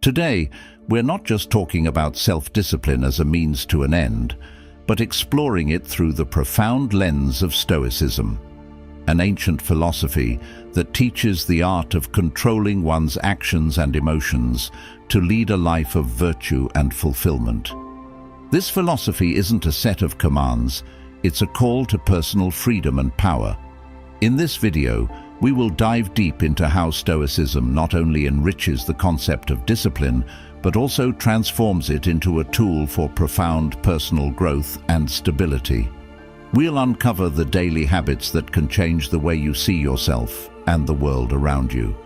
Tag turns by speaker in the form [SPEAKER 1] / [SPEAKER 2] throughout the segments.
[SPEAKER 1] Today, we're not just talking about self-discipline as a means to an end, but exploring it through the profound lens of Stoicism, an ancient philosophy that teaches the art of controlling one's actions and emotions to lead a life of virtue and fulfillment. This philosophy isn't a set of commands, it's a call to personal freedom and power. In this video, we will dive deep into how Stoicism not only enriches the concept of discipline, but also transforms it into a tool for profound personal growth and stability. We'll uncover the daily habits that can change the way you see yourself and the world around you.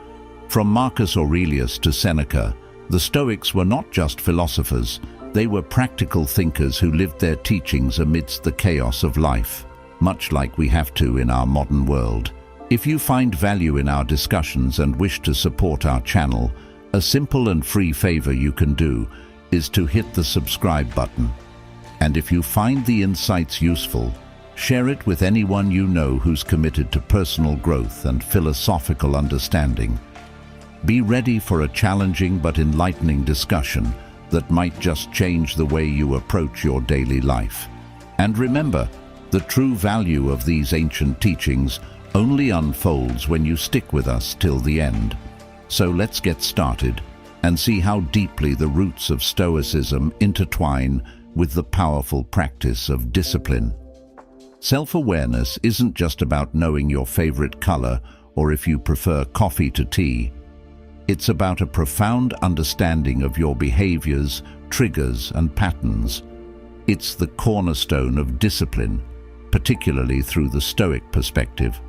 [SPEAKER 1] From Marcus Aurelius to Seneca, the Stoics were not just philosophers, they were practical thinkers who lived their teachings amidst the chaos of life, much like we have to in our modern world. If you find value in our discussions and wish to support our channel, a simple and free favor you can do is to hit the subscribe button. And if you find the insights useful, share it with anyone you know who's committed to personal growth and philosophical understanding. Be ready for a challenging but enlightening discussion that might just change the way you approach your daily life. And remember, the true value of these ancient teachings only unfolds when you stick with us till the end. So let's get started and see how deeply the roots of Stoicism intertwine with the powerful practice of discipline. Self-awareness isn't just about knowing your favorite color or if you prefer coffee to tea. It's about a profound understanding of your behaviors, triggers, and patterns. It's the cornerstone of discipline, particularly through the Stoic perspective.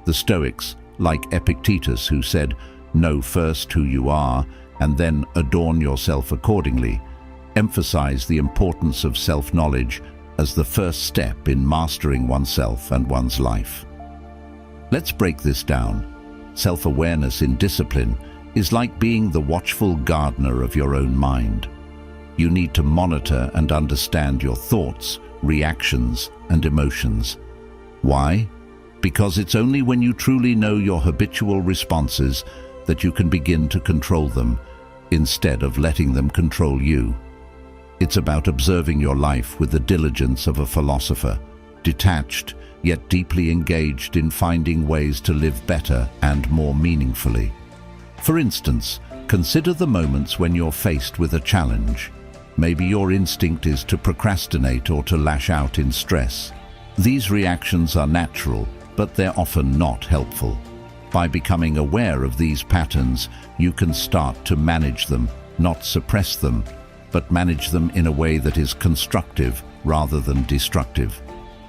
[SPEAKER 1] The Stoics, like Epictetus, who said, "Know first who you are, and then adorn yourself accordingly," emphasize the importance of self-knowledge as the first step in mastering oneself and one's life. Let's break this down. Self-awareness in discipline is like being the watchful gardener of your own mind. You need to monitor and understand your thoughts, reactions, and emotions. Why? Because it's only when you truly know your habitual responses that you can begin to control them, instead of letting them control you. It's about observing your life with the diligence of a philosopher, detached yet deeply engaged in finding ways to live better and more meaningfully. For instance, consider the moments when you're faced with a challenge. Maybe your instinct is to procrastinate or to lash out in stress. These reactions are natural, but they're often not helpful. By becoming aware of these patterns, you can start to manage them, not suppress them, but manage them in a way that is constructive rather than destructive.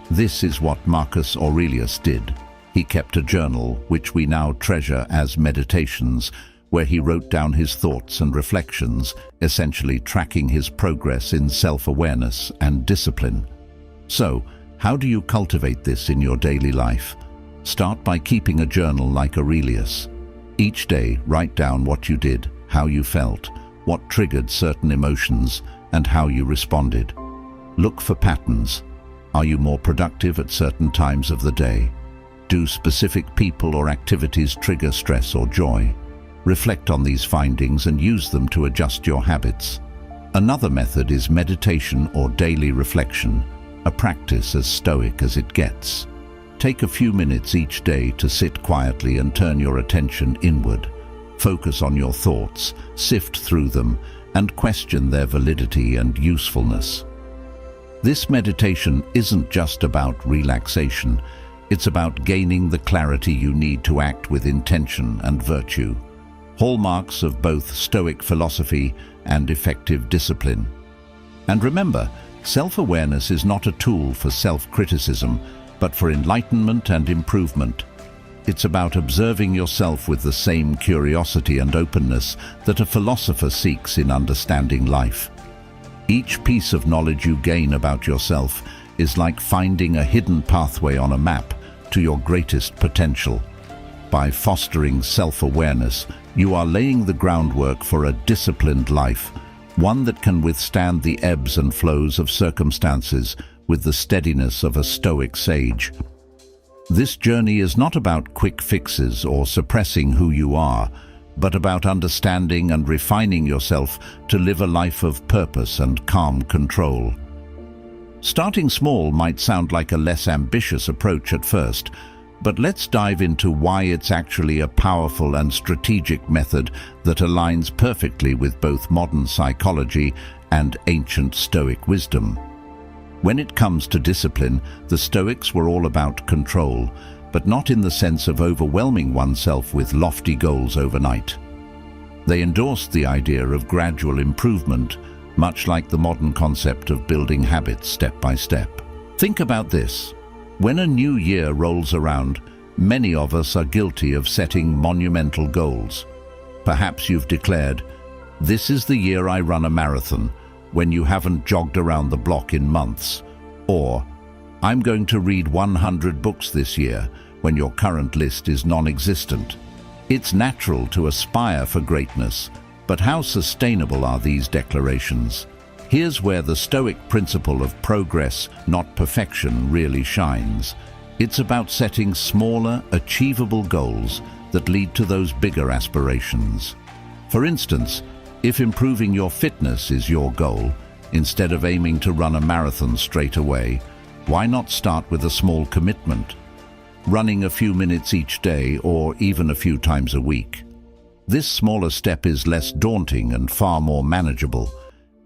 [SPEAKER 1] This is what Marcus Aurelius did. He kept a journal, which we now treasure as meditations, where he wrote down his thoughts and reflections, essentially tracking his progress in self-awareness and discipline. So, how do you cultivate this in your daily life? Start by keeping a journal like Aurelius. Each day, write down what you did, how you felt, what triggered certain emotions, and how you responded. Look for patterns. Are you more productive at certain times of the day? Do specific people or activities trigger stress or joy? Reflect on these findings and use them to adjust your habits. Another method is meditation or daily reflection, a practice as Stoic as it gets. Take a few minutes each day to sit quietly and turn your attention inward. Focus on your thoughts, sift through them, and question their validity and usefulness. This meditation isn't just about relaxation, it's about gaining the clarity you need to act with intention and virtue, hallmarks of both Stoic philosophy and effective discipline. And remember, self-awareness is not a tool for self-criticism, but for enlightenment and improvement. It's about observing yourself with the same curiosity and openness that a philosopher seeks in understanding life. Each piece of knowledge you gain about yourself is like finding a hidden pathway on a map to your greatest potential. By fostering self-awareness, you are laying the groundwork for a disciplined life, one that can withstand the ebbs and flows of circumstances with the steadiness of a Stoic sage. This journey is not about quick fixes or suppressing who you are. but about understanding and refining yourself to live a life of purpose and calm control. Starting small might sound like a less ambitious approach at first, but let's dive into why it's actually a powerful and strategic method that aligns perfectly with both modern psychology and ancient Stoic wisdom. When it comes to discipline, the Stoics were all about control, but not in the sense of overwhelming oneself with lofty goals overnight. They endorsed the idea of gradual improvement, much like the modern concept of building habits step by step. Think about this. When a new year rolls around, many of us are guilty of setting monumental goals. Perhaps you've declared, "This is the year I run a marathon," when you haven't jogged around the block in months. Or, "I'm going to read 100 books this year," when your current list is non-existent. It's natural to aspire for greatness, but how sustainable are these declarations? Here's where the Stoic principle of progress, not perfection, really shines. It's about setting smaller, achievable goals that lead to those bigger aspirations. For instance, if improving your fitness is your goal, instead of aiming to run a marathon straight away, why not start with a small commitment? Running a few minutes each day or even a few times a week. This smaller step is less daunting and far more manageable.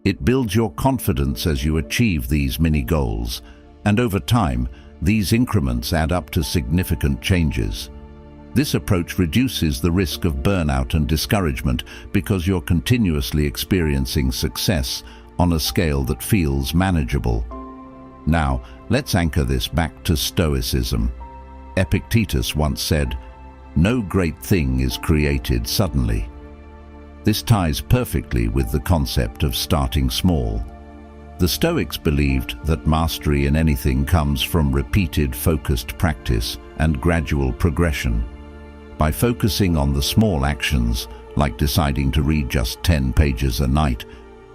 [SPEAKER 1] It builds your confidence as you achieve these mini goals, and over time, these increments add up to significant changes. This approach reduces the risk of burnout and discouragement because you're continuously experiencing success on a scale that feels manageable. Now, let's anchor this back to Stoicism. Epictetus once said, "No great thing is created suddenly." This ties perfectly with the concept of starting small. The Stoics believed that mastery in anything comes from repeated, focused practice and gradual progression. By focusing on the small actions, like deciding to read just 10 pages a night,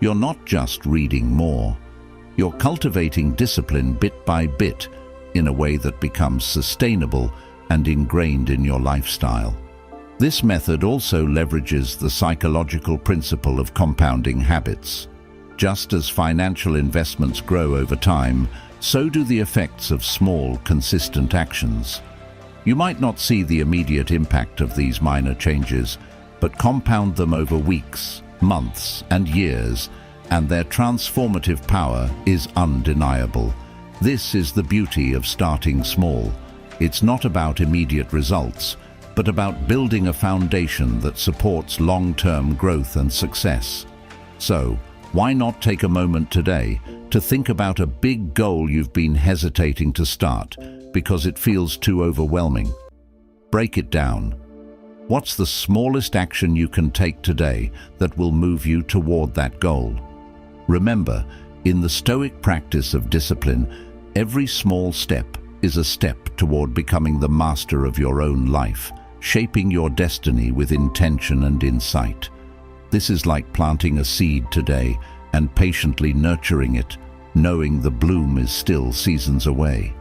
[SPEAKER 1] you're not just reading more. You're cultivating discipline bit by bit in a way that becomes sustainable and ingrained in your lifestyle. This method also leverages the psychological principle of compounding habits. Just as financial investments grow over time, so do the effects of small, consistent actions. You might not see the immediate impact of these minor changes, but compound them over weeks, months, and years, and their transformative power is undeniable. This is the beauty of starting small. It's not about immediate results, but about building a foundation that supports long-term growth and success. So, why not take a moment today to think about a big goal you've been hesitating to start because it feels too overwhelming? Break it down. What's the smallest action you can take today that will move you toward that goal? Remember, in the Stoic practice of discipline, every small step is a step toward becoming the master of your own life, shaping your destiny with intention and insight. This is like planting a seed today and patiently nurturing it, knowing the bloom is still seasons away.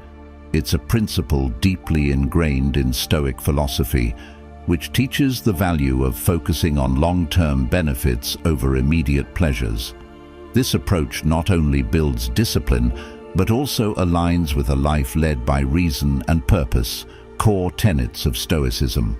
[SPEAKER 1] It's a principle deeply ingrained in Stoic philosophy, which teaches the value of focusing on long-term benefits over immediate pleasures. This approach not only builds discipline, but also aligns with a life led by reason and purpose, core tenets of Stoicism.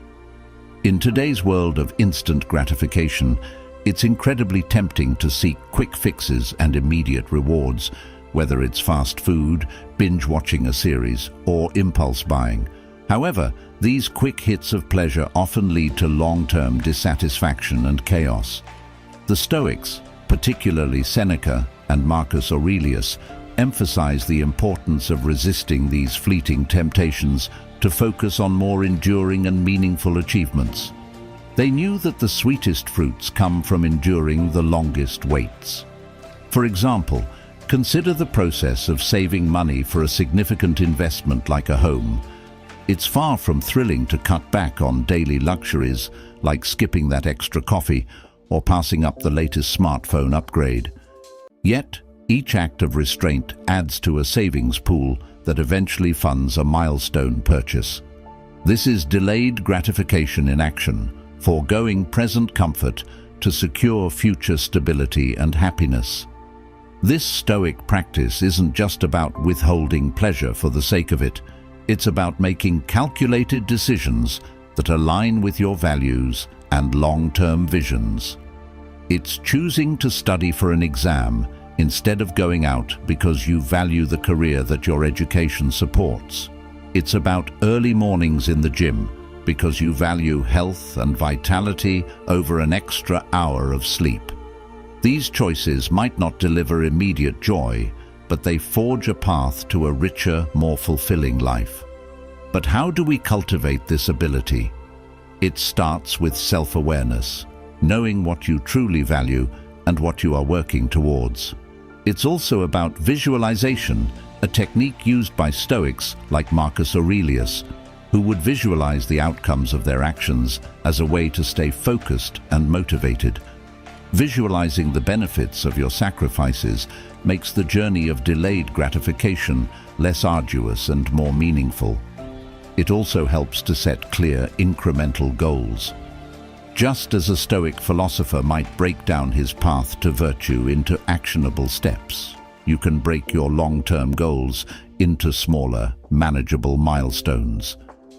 [SPEAKER 1] In today's world of instant gratification, it's incredibly tempting to seek quick fixes and immediate rewards, whether it's fast food, binge-watching a series, or impulse buying. However, these quick hits of pleasure often lead to long-term dissatisfaction and chaos. The Stoics, particularly Seneca and Marcus Aurelius, emphasize the importance of resisting these fleeting temptations to focus on more enduring and meaningful achievements. They knew that the sweetest fruits come from enduring the longest waits. For example, consider the process of saving money for a significant investment like a home. It's far from thrilling to cut back on daily luxuries like skipping that extra coffee or passing up the latest smartphone upgrade. Yet, each act of restraint adds to a savings pool that eventually funds a milestone purchase. This is delayed gratification in action, foregoing present comfort to secure future stability and happiness. This Stoic practice isn't just about withholding pleasure for the sake of it. It's about making calculated decisions that align with your values and long-term visions. It's choosing to study for an exam instead of going out because you value the career that your education supports. It's about early mornings in the gym because you value health and vitality over an extra hour of sleep. These choices might not deliver immediate joy, but they forge a path to a richer, more fulfilling life. But how do we cultivate this ability? It starts with self-awareness, knowing what you truly value and what you are working towards. It's also about visualization, a technique used by Stoics like Marcus Aurelius, who would visualize the outcomes of their actions as a way to stay focused and motivated. Visualizing the benefits of your sacrifices makes the journey of delayed gratification less arduous and more meaningful. It also helps to set clear, incremental goals. Just as a Stoic philosopher might break down his path to virtue into actionable steps, you can break your long-term goals into smaller, manageable milestones.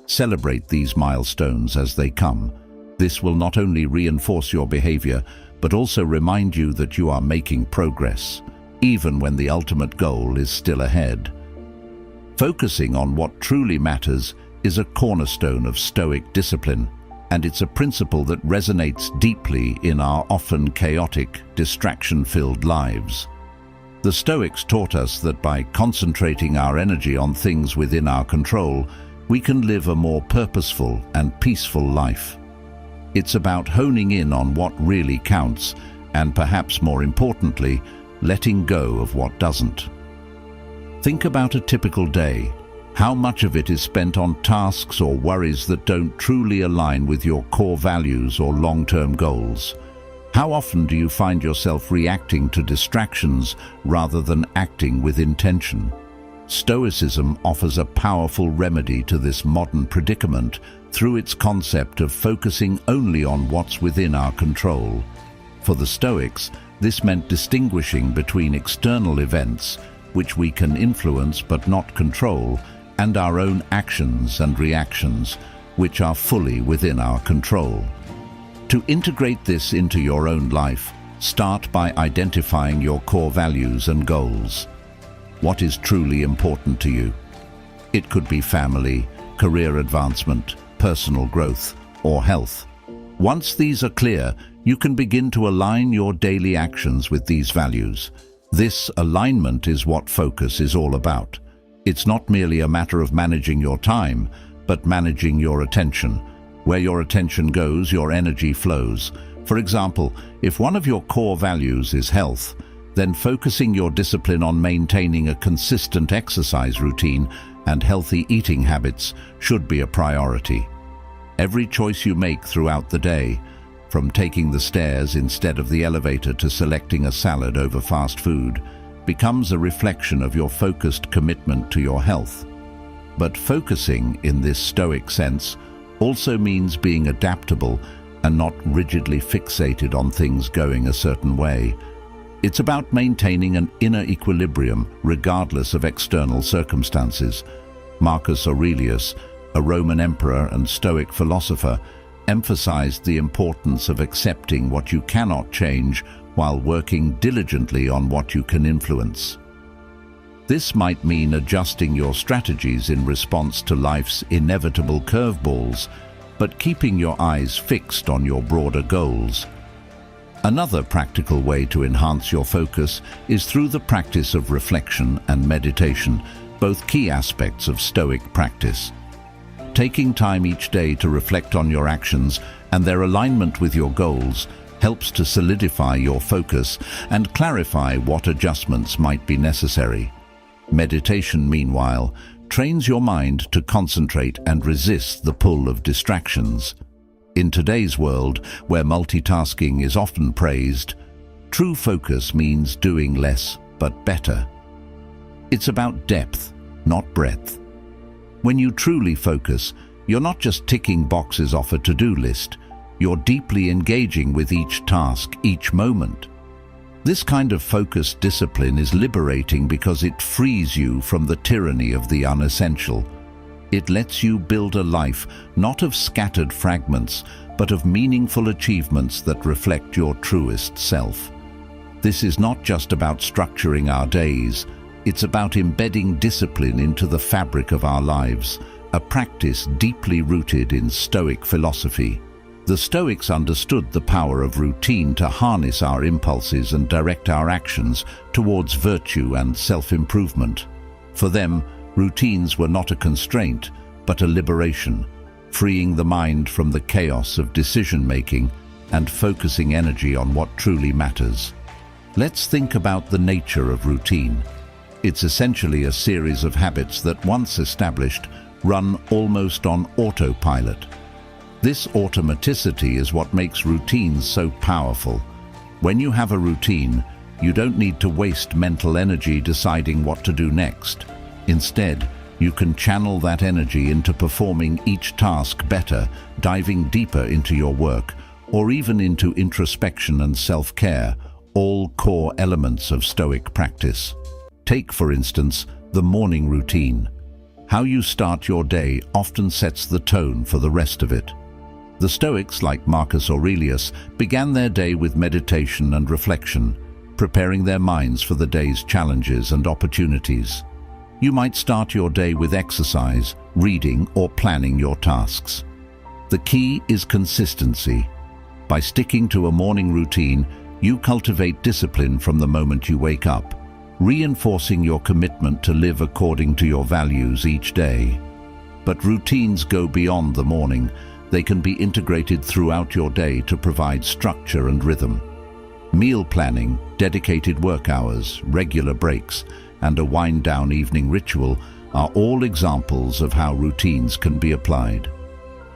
[SPEAKER 1] Celebrate these milestones as they come. This will not only reinforce your behavior, but also remind you that you are making progress, even when the ultimate goal is still ahead. Focusing on what truly matters is a cornerstone of Stoic discipline, and it's a principle that resonates deeply in our often chaotic, distraction-filled lives. The Stoics taught us that by concentrating our energy on things within our control, we can live a more purposeful and peaceful life. It's about honing in on what really counts and, perhaps more importantly, letting go of what doesn't. Think about a typical day. How much of it is spent on tasks or worries that don't truly align with your core values or long-term goals? How often do you find yourself reacting to distractions rather than acting with intention? Stoicism offers a powerful remedy to this modern predicament through its concept of focusing only on what's within our control. For the Stoics, this meant distinguishing between external events, which we can influence but not control, and our own actions and reactions, which are fully within our control. To integrate this into your own life, start by identifying your core values and goals. What is truly important to you? It could be family, career advancement, personal growth, or health. Once these are clear, you can begin to align your daily actions with these values. This alignment is what focus is all about. It's not merely a matter of managing your time, but managing your attention. Where your attention goes, your energy flows. For example, if one of your core values is health, then focusing your discipline on maintaining a consistent exercise routine and healthy eating habits should be a priority. Every choice you make throughout the day, from taking the stairs instead of the elevator to selecting a salad over fast food, becomes a reflection of your focused commitment to your health. But focusing in this Stoic sense also means being adaptable and not rigidly fixated on things going a certain way. It's about maintaining an inner equilibrium regardless of external circumstances. Marcus Aurelius, a Roman emperor and Stoic philosopher, emphasized the importance of accepting what you cannot change while working diligently on what you can influence. This might mean adjusting your strategies in response to life's inevitable curveballs, but keeping your eyes fixed on your broader goals. Another practical way to enhance your focus is through the practice of reflection and meditation, both key aspects of Stoic practice. Taking time each day to reflect on your actions and their alignment with your goals helps to solidify your focus and clarify what adjustments might be necessary. Meditation, meanwhile, trains your mind to concentrate and resist the pull of distractions. In today's world, where multitasking is often praised, true focus means doing less but better. It's about depth, not breadth. When you truly focus, you're not just ticking boxes off a to-do list. You're deeply engaging with each task, each moment. This kind of focused discipline is liberating because it frees you from the tyranny of the unessential. It lets you build a life not of scattered fragments, but of meaningful achievements that reflect your truest self. This is not just about structuring our days, it's about embedding discipline into the fabric of our lives, a practice deeply rooted in Stoic philosophy. The Stoics understood the power of routine to harness our impulses and direct our actions towards virtue and self-improvement. For them, routines were not a constraint, but a liberation, freeing the mind from the chaos of decision-making and focusing energy on what truly matters. Let's think about the nature of routine. It's essentially a series of habits that, once established, run almost on autopilot. This automaticity is what makes routines so powerful. When you have a routine, you don't need to waste mental energy deciding what to do next. Instead, you can channel that energy into performing each task better, diving deeper into your work, or even into introspection and self-care, all core elements of Stoic practice. Take, for instance, the morning routine. How you start your day often sets the tone for the rest of it. The Stoics, like Marcus Aurelius, began their day with meditation and reflection, preparing their minds for the day's challenges and opportunities. You might start your day with exercise, reading, or planning your tasks. The key is consistency. By sticking to a morning routine, you cultivate discipline from the moment you wake up, reinforcing your commitment to live according to your values each day. But routines go beyond the morning. They can be integrated throughout your day to provide structure and rhythm. Meal planning, dedicated work hours, regular breaks, and a wind-down evening ritual are all examples of how routines can be applied.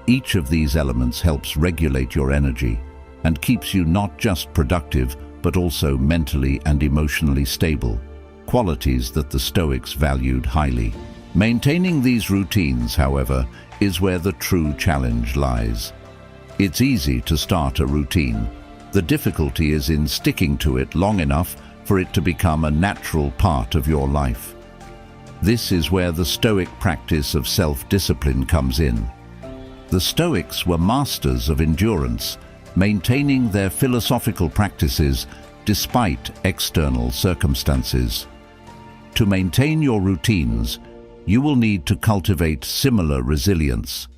[SPEAKER 1] Each of these elements helps regulate your energy and keeps you not just productive, but also mentally and emotionally stable, qualities that the Stoics valued highly. Maintaining these routines, however, is where the true challenge lies. It's easy to start a routine. The difficulty is in sticking to it long enough for it to become a natural part of your life. This is where the Stoic practice of self-discipline comes in. The Stoics were masters of endurance, maintaining their philosophical practices despite external circumstances. To maintain your routines, you will need to cultivate similar resilience.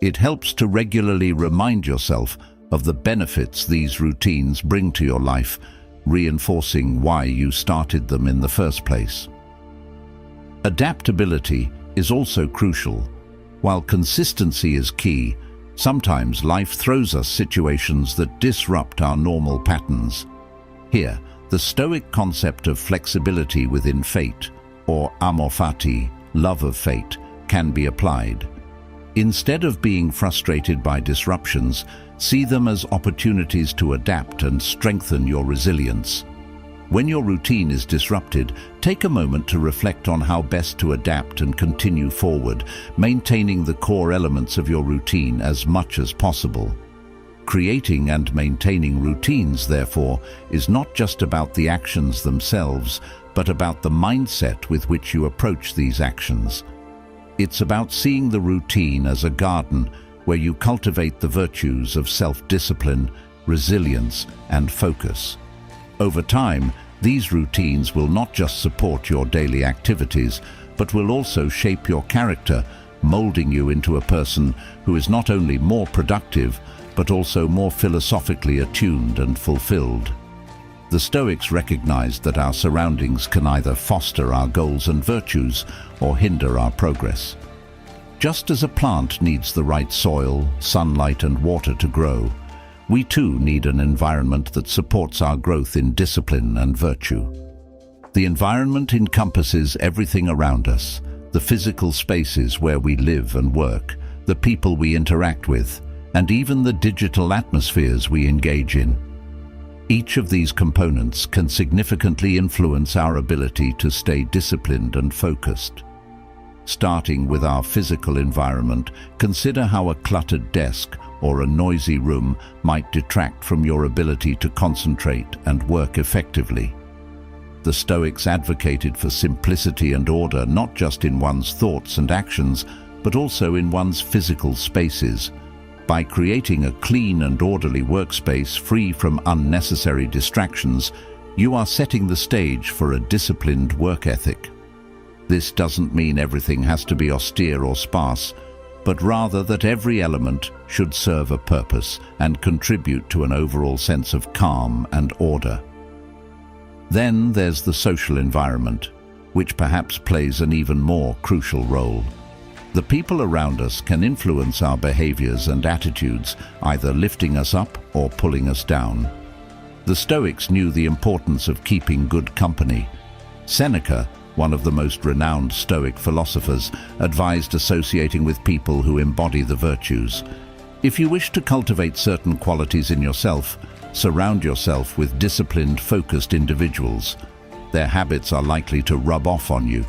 [SPEAKER 1] It helps to regularly remind yourself of the benefits these routines bring to your life, reinforcing why you started them in the first place. Adaptability is also crucial. While consistency is key, sometimes life throws us situations that disrupt our normal patterns. Here, the Stoic concept of flexibility within fate, or amor fati, love of fate, can be applied. Instead of being frustrated by disruptions, see them as opportunities to adapt and strengthen your resilience. When your routine is disrupted, take a moment to reflect on how best to adapt and continue forward, maintaining the core elements of your routine as much as possible. Creating and maintaining routines, therefore, is not just about the actions themselves, but about the mindset with which you approach these actions. It's about seeing the routine as a garden where you cultivate the virtues of self-discipline, resilience, and focus. Over time, these routines will not just support your daily activities, but will also shape your character, molding you into a person who is not only more productive, but also more philosophically attuned and fulfilled. The Stoics recognized that our surroundings can either foster our goals and virtues or hinder our progress. Just as a plant needs the right soil, sunlight, and water to grow, we too need an environment that supports our growth in discipline and virtue. The environment encompasses everything around us, the physical spaces where we live and work, the people we interact with, and even the digital atmospheres we engage in. Each of these components can significantly influence our ability to stay disciplined and focused. Starting with our physical environment, consider how a cluttered desk or a noisy room might detract from your ability to concentrate and work effectively. The Stoics advocated for simplicity and order not just in one's thoughts and actions, but also in one's physical spaces. By creating a clean and orderly workspace free from unnecessary distractions, you are setting the stage for a disciplined work ethic. This doesn't mean everything has to be austere or sparse, but rather that every element should serve a purpose and contribute to an overall sense of calm and order. Then there's the social environment, which perhaps plays an even more crucial role. The people around us can influence our behaviors and attitudes, either lifting us up or pulling us down. The Stoics knew the importance of keeping good company. Seneca, one of the most renowned Stoic philosophers, advised associating with people who embody the virtues. If you wish to cultivate certain qualities in yourself, surround yourself with disciplined, focused individuals. Their habits are likely to rub off on you.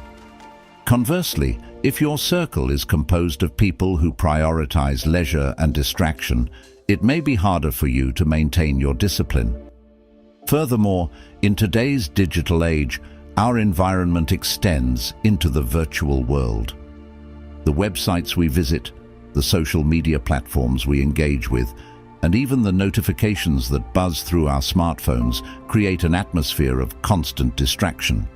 [SPEAKER 1] Conversely, if your circle is composed of people who prioritize leisure and distraction, it may be harder for you to maintain your discipline. Furthermore, in today's digital age, our environment extends into the virtual world. The websites we visit, the social media platforms we engage with, and even the notifications that buzz through our smartphones create an atmosphere of constant distraction.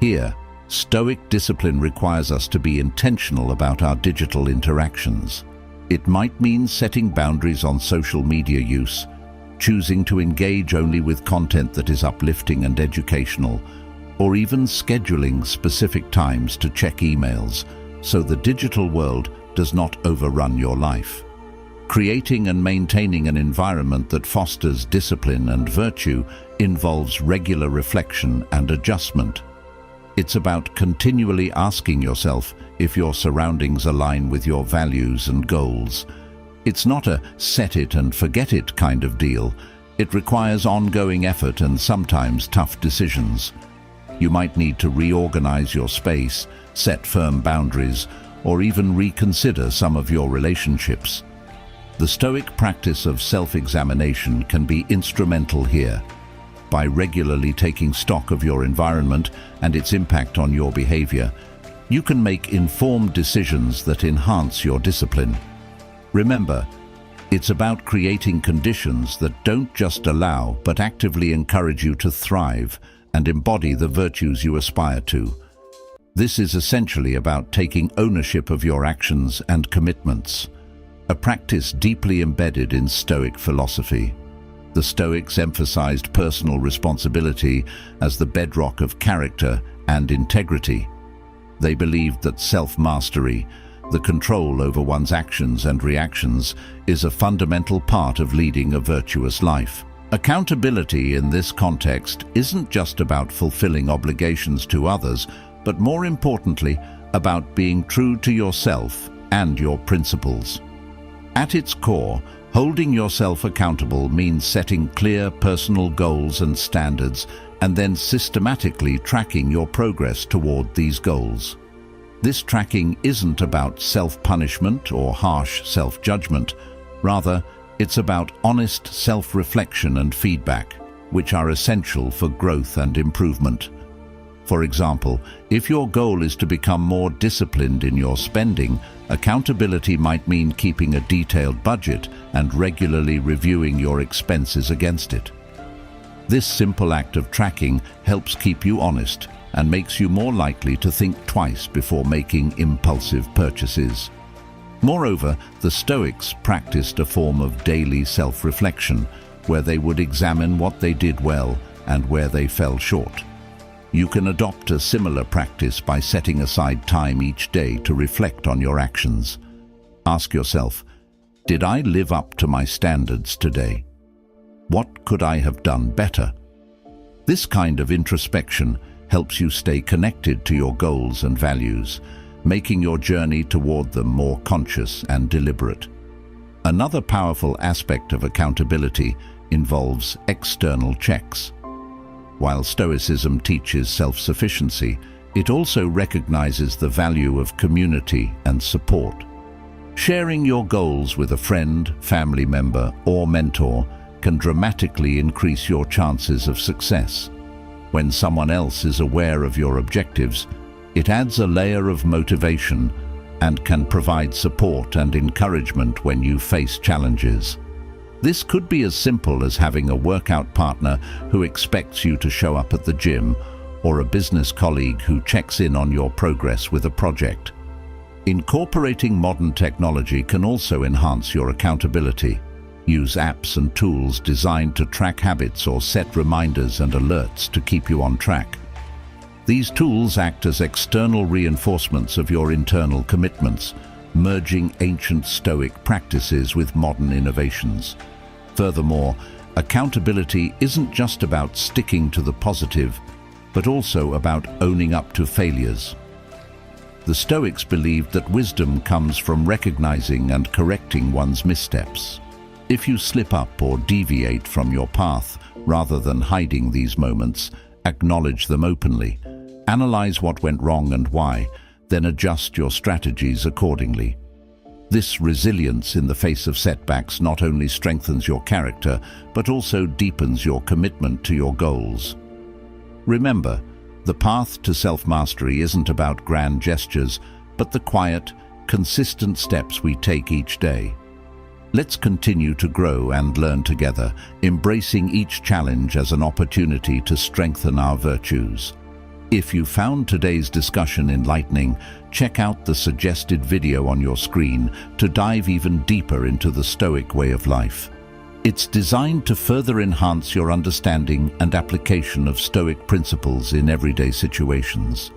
[SPEAKER 1] Here, Stoic discipline requires us to be intentional about our digital interactions. It might mean setting boundaries on social media use, choosing to engage only with content that is uplifting and educational, or even scheduling specific times to check emails so the digital world does not overrun your life. Creating and maintaining an environment that fosters discipline and virtue involves regular reflection and adjustment. It's about continually asking yourself if your surroundings align with your values and goals. It's not a set it and forget it kind of deal. It requires ongoing effort and sometimes tough decisions. You might need to reorganize your space, set firm boundaries, or even reconsider some of your relationships. The Stoic practice of self-examination can be instrumental here. By regularly taking stock of your environment and its impact on your behavior, you can make informed decisions that enhance your discipline. Remember, it's about creating conditions that don't just allow but actively encourage you to thrive and embody the virtues you aspire to. This is essentially about taking ownership of your actions and commitments, a practice deeply embedded in Stoic philosophy. The Stoics emphasized personal responsibility as the bedrock of character and integrity. They believed that self-mastery, the control over one's actions and reactions, is a fundamental part of leading a virtuous life. Accountability in this context isn't just about fulfilling obligations to others, but more importantly, about being true to yourself and your principles. At its core, holding yourself accountable means setting clear personal goals and standards and then systematically tracking your progress toward these goals. This tracking isn't about self-punishment or harsh self-judgment. Rather, it's about honest self-reflection and feedback, which are essential for growth and improvement. For example, if your goal is to become more disciplined in your spending, accountability might mean keeping a detailed budget and regularly reviewing your expenses against it. This simple act of tracking helps keep you honest and makes you more likely to think twice before making impulsive purchases. Moreover, the Stoics practiced a form of daily self-reflection, where they would examine what they did well and where they fell short. You can adopt a similar practice by setting aside time each day to reflect on your actions. Ask yourself, did I live up to my standards today? What could I have done better? This kind of introspection helps you stay connected to your goals and values, making your journey toward them more conscious and deliberate. Another powerful aspect of accountability involves external checks. While Stoicism teaches self-sufficiency, it also recognizes the value of community and support. Sharing your goals with a friend, family member, or mentor can dramatically increase your chances of success. When someone else is aware of your objectives, it adds a layer of motivation and can provide support and encouragement when you face challenges. This could be as simple as having a workout partner who expects you to show up at the gym, or a business colleague who checks in on your progress with a project. Incorporating modern technology can also enhance your accountability. Use apps and tools designed to track habits or set reminders and alerts to keep you on track. These tools act as external reinforcements of your internal commitments, merging ancient Stoic practices with modern innovations. Furthermore, accountability isn't just about sticking to the positive, but also about owning up to failures. The Stoics believed that wisdom comes from recognizing and correcting one's missteps. If you slip up or deviate from your path, rather than hiding these moments, acknowledge them openly. Analyze what went wrong and why, then adjust your strategies accordingly. This resilience in the face of setbacks not only strengthens your character, but also deepens your commitment to your goals. Remember, the path to self-mastery isn't about grand gestures, but the quiet, consistent steps we take each day. Let's continue to grow and learn together, embracing each challenge as an opportunity to strengthen our virtues. If you found today's discussion enlightening, check out the suggested video on your screen to dive even deeper into the Stoic way of life. It's designed to further enhance your understanding and application of Stoic principles in everyday situations.